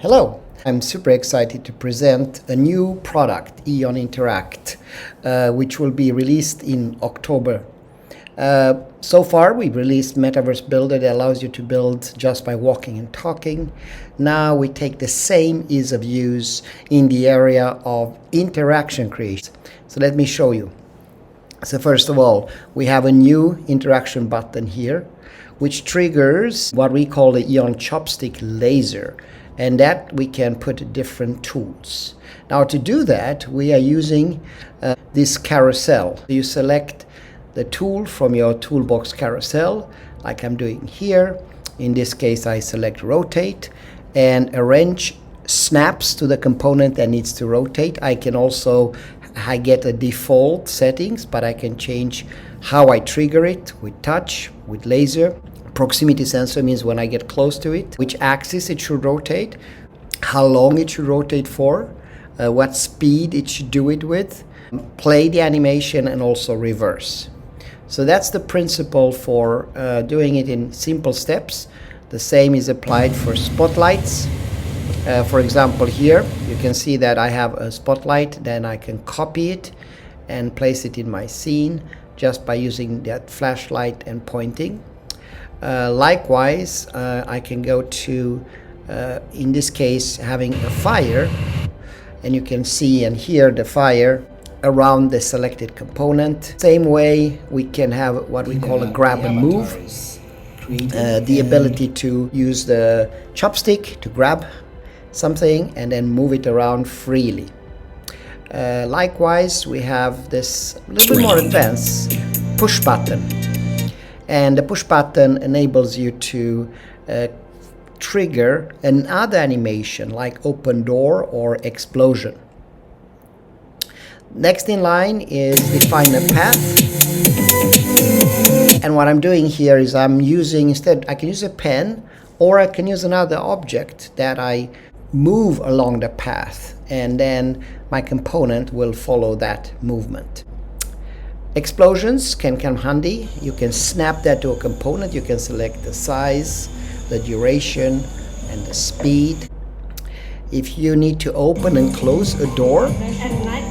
Hello, I'm super excited to present a new product, EON Interact, which will be released in October. So far, we've released Metaverse Builder that allows you to build just by walking and talking. Now we take the same ease of use in the area of interaction creation. So let me show you. So first of all, we have a new interaction button here, which triggers what we call the EON chopstick laser. And that we can put different tools. Now to do that, we are using this carousel. You select the tool from your Toolbox carousel, like I'm doing here. In this case, I select rotate, and a wrench snaps to the component that needs to rotate. I get a default settings, but I can change how I trigger it with touch, with laser. Proximity sensor means when I get close to it, which axis it should rotate, how long it should rotate for, what speed it should do it with, play the animation, and also reverse. So that's the principle for doing it in simple steps. The same is applied for spotlights. For example, here you can see that I have a spotlight, then I can copy it and place it in my scene just by using that flashlight and pointing. Likewise, I can go to, in this case, having a fire, and you can see and hear the fire around the selected component. Same way, we can have what we call a grab and move, the ability to use the chopstick to grab something and then move it around freely. Likewise, we have this little bit more advanced push button. And the push button enables you to trigger another animation like open door or explosion. Next in line is define a path. And what I'm doing here is I can use a pen, or I can use another object that I move along the path, and then my component will follow that movement. Explosions can come handy. You can snap that to a component. You can select the size, the duration, and the speed. If you need to open and close a door,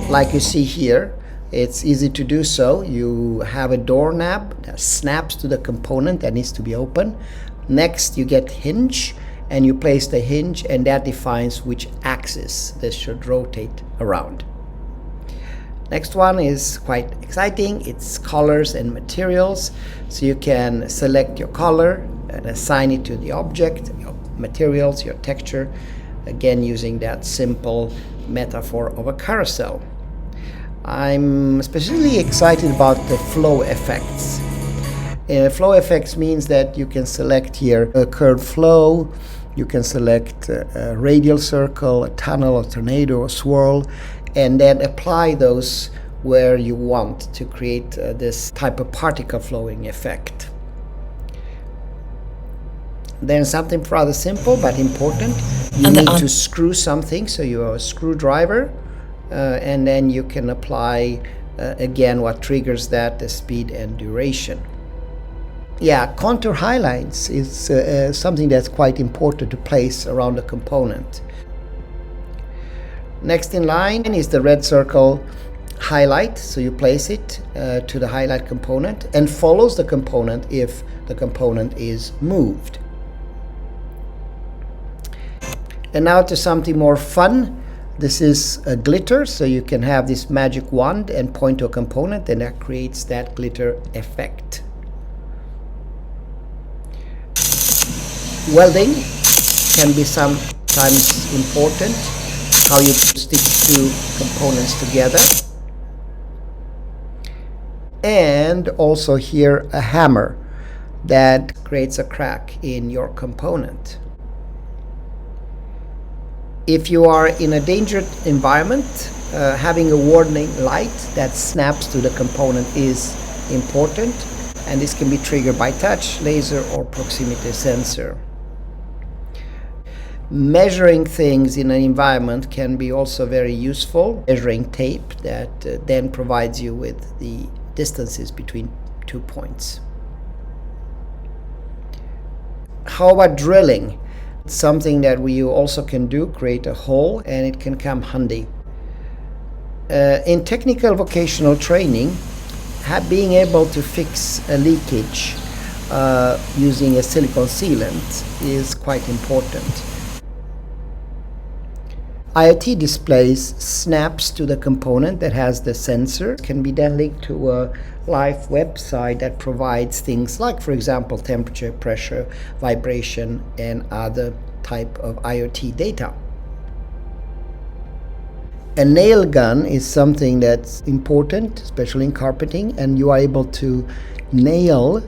like you see here, it's easy to do so. You have a door knob that snaps to the component that needs to be open. Next, you get hinge, and you place the hinge, and that defines which axis this should rotate around. Next one is quite exciting. It's colors and materials. So you can select your color and assign it to the object, your materials, your texture, again using that simple metaphor of a carousel. I'm especially excited about the flow effects. Flow effects means that you can select here a curved flow, you can select a radial circle, a tunnel, a tornado, a swirl, and then apply those where you want to create this type of particle flowing effect. Then something rather simple but important. You need to screw something, so you have a screwdriver, and then you can apply again what triggers that, the speed and duration. Yeah, contour highlights is something that's quite important to place around a component. Next in line is the red circle highlight. So you place it to the highlight component and follows the component if the component is moved. And now to something more fun. This is a glitter, so you can have this magic wand and point to a component, and that creates that glitter effect. Welding can be sometimes important. How you stick two components together. And also here a hammer that creates a crack in your component. If you are in a dangerous environment, having a warning light that snaps to the component is important, and this can be triggered by touch, laser, or proximity sensor. Measuring things in an environment can be also very useful. Measuring tape that then provides you with the distances between 2 points. How about drilling? It's something that we also can do, create a hole, and it can come handy. In technical vocational training, being able to fix a leakage using a silicone sealant is quite important. IoT displays snaps to the component that has the sensor. Can be then linked to a live website that provides things like, for example, temperature, pressure, vibration, and other type of IoT data. A nail gun is something that's important, especially in carpeting, and you are able to nail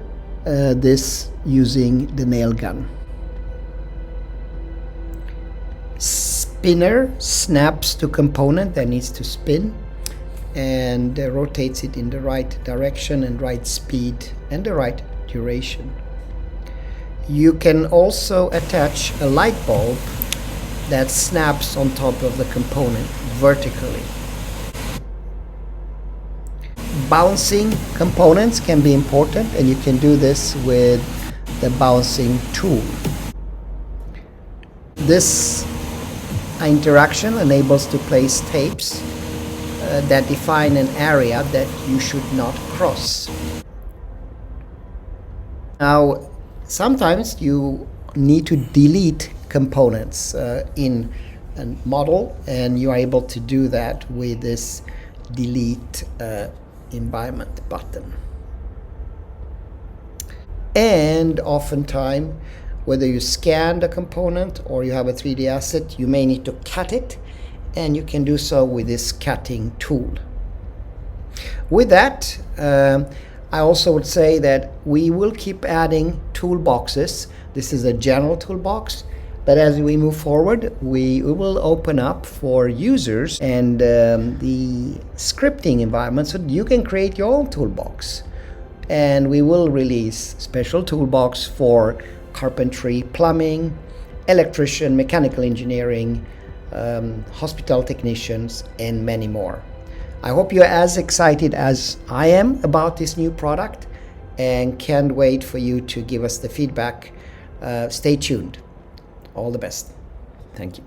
this using the nail gun. Spinner snaps to component that needs to spin and rotates it in the right direction and right speed and the right duration. You can also attach a light bulb that snaps on top of the component vertically. Bouncing components can be important, and you can do this with the bouncing tool. This interaction enables to place tapes that define an area that you should not cross. Now, sometimes you need to delete components in a model, and you are able to do that with this delete environment button. And oftentimes, whether you scan the component or you have a 3D asset, you may need to cut it, and you can do so with this cutting tool. With that, I also would say that we will keep adding toolboxes. This is a general toolbox, but as we move forward, we will open up for users and the scripting environment so you can create your own toolbox. And we will release special toolbox for carpentry, plumbing, electrician, mechanical engineering, hospital technicians, and many more. I hope you're as excited as I am about this new product and can't wait for you to give us the feedback. Stay tuned. All the best. Thank you.